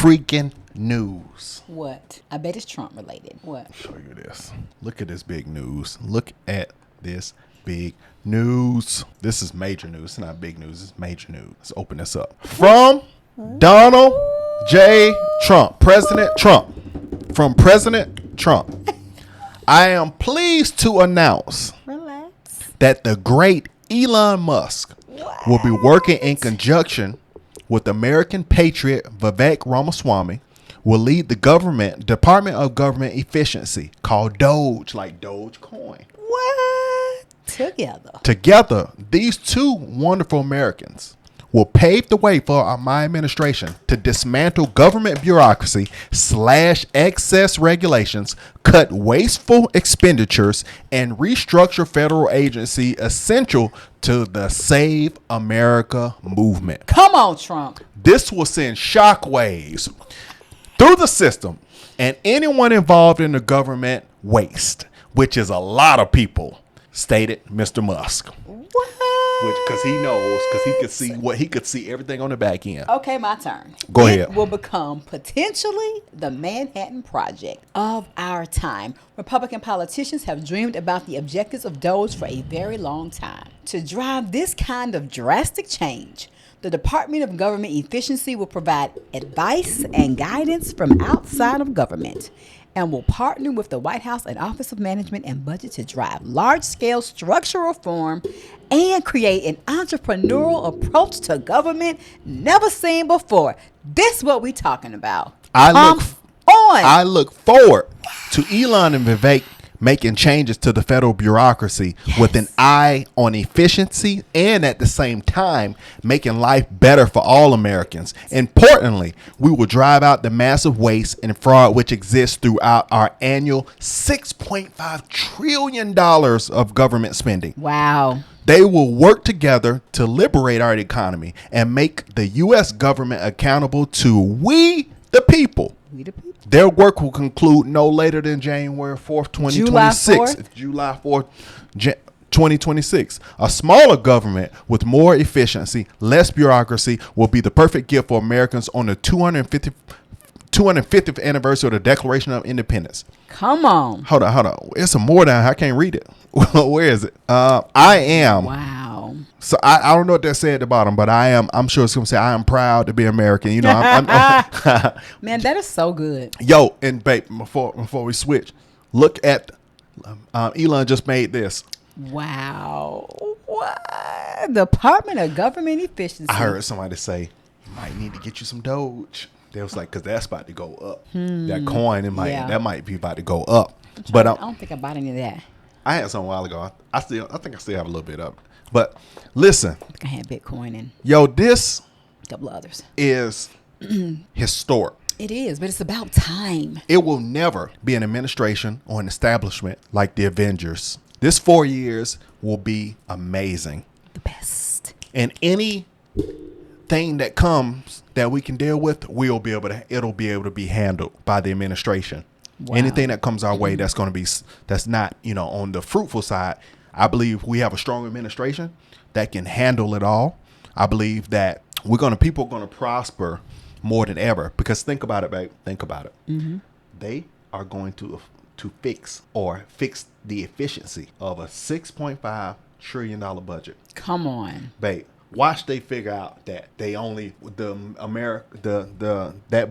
freaking news. What? I bet it's Trump related. What? Show you this. Look at this big news. Look at this big news. This is major news. It's not big news. It's major news. Let's open this up. From Donald J. Trump. President Trump. From President Trump. I am pleased to announce that the great Elon Musk will be working in conjunction with American patriot VIVEK Ramaswamy, will lead the Department of Government Efficiency, called Doge, like Dogecoin. What? Together, these two wonderful Americans will pave the way for my administration to dismantle government bureaucracy, slash excess regulations, cut wasteful expenditures, and restructure federal agency essential to the Save America movement. Come on, Trump. This will send shockwaves through the system and anyone involved in the government waste, which is a lot of people, stated Mr. Musk. What? Because he could see everything on the back end. Okay, my turn. Go ahead. It will become potentially the Manhattan Project of our time. Republican politicians have dreamed about the objectives of Doge for a very long time. To drive this kind of drastic change, the Department of Government Efficiency will provide advice and guidance from outside of government and will partner with the White House and Office of Management and Budget to drive large-scale structural reform and create an entrepreneurial approach to government never seen before. This is what we're talking about. I look forward to Elon and Vivek making changes to the federal bureaucracy with an eye on efficiency and at the same time making life better for all Americans. Importantly, we will drive out the massive waste and fraud which exists throughout our annual $6.5 trillion of government spending. Wow. They will work together to liberate our economy and make the U.S. government accountable to we, the people. We the people. Their work will conclude no later than January 4th, 2026. July 4th, 2026. A smaller government with more efficiency, less bureaucracy will be the perfect gift for Americans on the 250th anniversary of the Declaration of Independence. Come on. Hold on. It's some more down here. I can't read it. Where is it? I am. Wow. So I don't know what that said at the bottom, but I'm sure it's going to say, I am proud to be American. You know, man, that is so good. Yo, and babe, before we switch, look at Elon just made this. Wow. What? Department of Government Efficiency. I heard somebody say, you might need to get you some Doge. They was like, because that's about to go up. That coin, that might be about to go up. But I don't think I bought any of that. I had some a while ago. I think I still have a little bit of it. But listen. I think I had Bitcoin and this a couple others is historic. It is, but it's about time. It will never be an administration or an establishment like the Avengers. This 4 years will be amazing. The best. And anything that comes that we can deal with, it'll be able to be handled by the administration. Wow. Anything that comes our way that's not, on the fruitful side, I believe we have a strong administration that can handle it all. I believe that people are going to prosper more than ever, because think about it, babe. Think about it. Mm-hmm. They are going to fix the efficiency of a $6.5 trillion budget. Come on, babe. Watch they figure out that that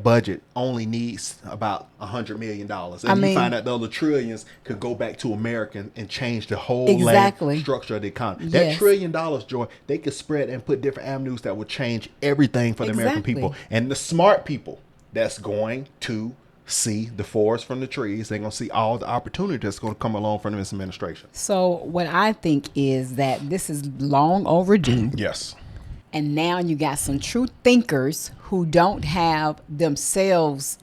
budget only needs about $100 million, and you find out the other trillions could go back to America and change the whole structure of the economy. That $1 trillion, Joy, they could spread and put different avenues that would change everything for the American people, and the smart people that's going to see the forest from the trees. They're going to see all the opportunity that's going to come along from this administration. So what I think is that this is long overdue. Yes. And now you got some true thinkers who don't have themselves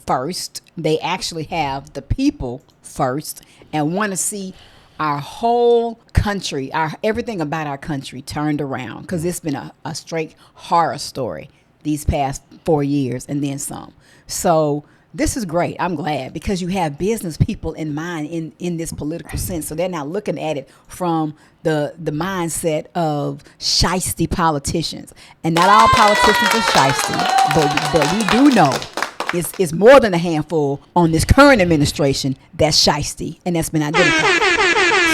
first. They actually have the people first and want to see our whole country, everything about our country turned around, because it's been a straight horror story these past 4 years and then some. So this is great. I'm glad because you have business people in mind in this political sense. So they're not looking at it from the mindset of shiesty politicians. And not all politicians are shiesty, but we do know it's more than a handful on this current administration that's shiesty, and that's been identified.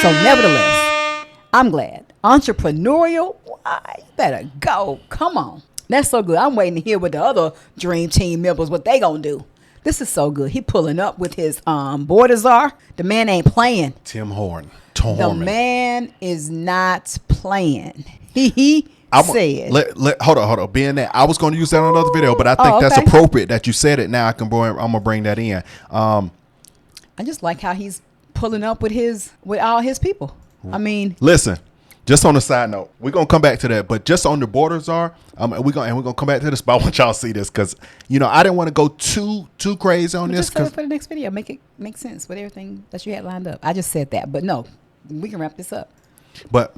So nevertheless, I'm glad. Entrepreneurial, why? You better go. Come on. That's so good. I'm waiting to hear what the other Dream Team members, what they gonna do. This is so good. He pulling up with his borders are. The man ain't playing. Tim Horn. The man is not playing. He said. Hold on. Being that I was going to use that on another video, but I think that's appropriate that you said it. Now I'm gonna bring that in. I just like how he's pulling up with all his people. I mean, listen. Just on the side note, we're gonna come back to that, but just on the borders are, we're gonna come back to this. But I want y'all to see this because I didn't want to go too crazy on this. Just for the next video, make it make sense with everything that you had lined up. I just said that, but no, we can wrap this up. But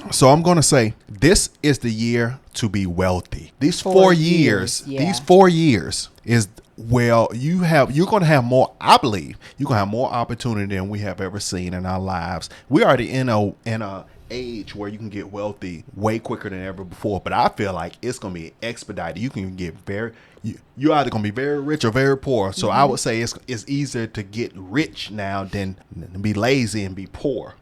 so I'm gonna say this is the year to be wealthy. These 4 years, these 4 years is. Well, you're going to have more, I believe, you're going to have more opportunity than we have ever seen in our lives. We're already in a age where you can get wealthy way quicker than ever before, but I feel like it's going to be expedited. You can get you're either going to be very rich or very poor. So I would say it's easier to get rich now than be lazy and be poor.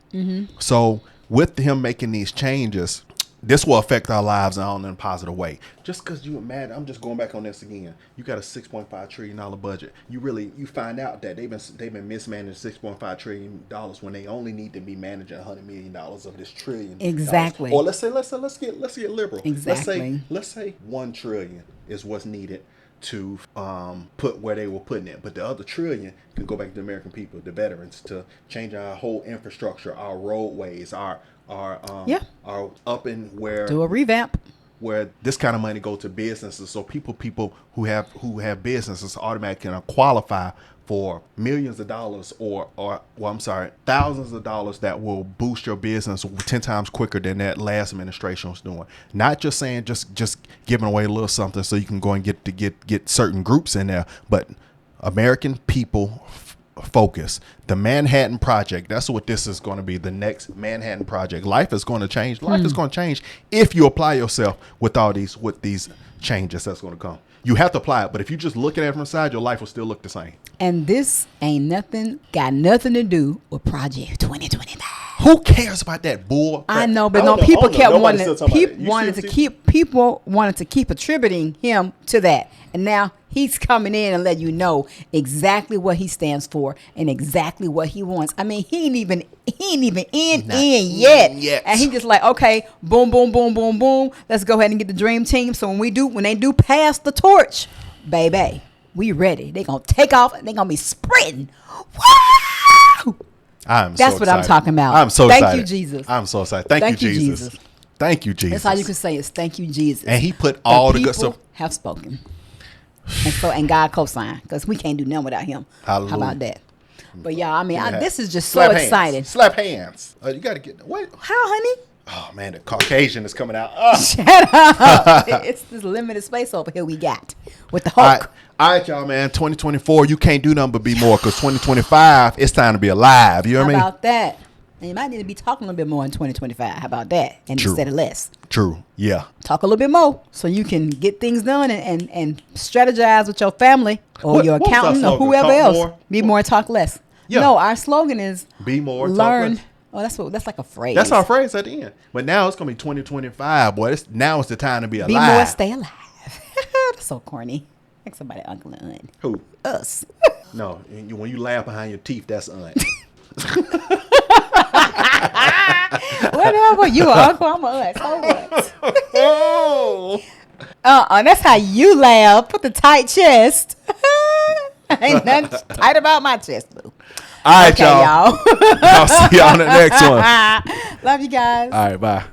So with him making these changes, this will affect our lives in a positive way. Just because you imagine, I'm just going back on this again. You got a $6.5 trillion budget. You find out that they've been mismanaging $6.5 trillion when they only need to be managing $100 million of this trillion. Exactly. Or let's get liberal. Exactly. Let's say $1 trillion is what's needed to put where they were putting it, but the other trillion can go back to the American people, the veterans, to change our whole infrastructure, our roadways, our up in where do a revamp where this kind of money go to businesses, so people who have businesses automatically can qualify for millions of dollars thousands of dollars that will boost your business 10 times quicker than that last administration was doing. Not just saying just giving away a little something so you can go and get certain groups in there, but American people focus. The Manhattan Project, that's what this is going to be, the next Manhattan Project. Life is going to change. Life is going to change if you apply yourself with these changes that's going to come. You have to apply it, but if you just look at it from the side, your life will still look the same. And this got nothing to do with Project 2025. Who cares about that bull? I know, but people kept wanted to keep attributing him to that. And now he's coming in and let you know exactly what he stands for and exactly what he wants. I mean, he ain't even in yet. And he just like, okay, boom, boom, boom, boom, boom. Let's go ahead and get the dream team. So when they do pass the torch, baby, we ready. They gonna take off and they gonna be sprinting. Woo! That's what I'm talking about. I'm so excited. Thank you, Jesus. I'm so excited. Thank you, Jesus. Thank you, Jesus. That's all you can say is thank you, Jesus. And he put all the good stuff. Have spoken. And God co-signed, because we can't do nothing without him. Hallelujah. How about that? But y'all, I mean, this is just Slap so hands. exciting. Slap hands. You got to get what? How, honey? Oh man, the Caucasian is coming out. Shut up! It's this limited space over here we got with the Hulk. All right, y'all, man. 2024, you can't do nothing but be more, because 2025, it's time to be alive. You know what I mean? How about that? And you might need to be talking a little bit more in 2025. How about that? And True. Instead of less. True. Yeah. Talk a little bit more so you can get things done and strategize with your family or your accountant or whoever else. More? Be more, talk less. Yeah. No, our slogan is be more, learn. Talk less. Oh, that's like a phrase. That's our phrase at the end. But now it's gonna be 2025, boy. Now it's the time to be alive. Be more, stay alive. That's so corny. Like somebody uncle and aunt. Who? Us. No, when you laugh behind your teeth, that's aunt. Whatever, you are uncle, I'm a aunt. So what? That's how you laugh. Put the tight chest. Ain't nothing tight about my chest, boo. All right, y'all. I'll see y'all on the next one. Love you guys. All right, bye.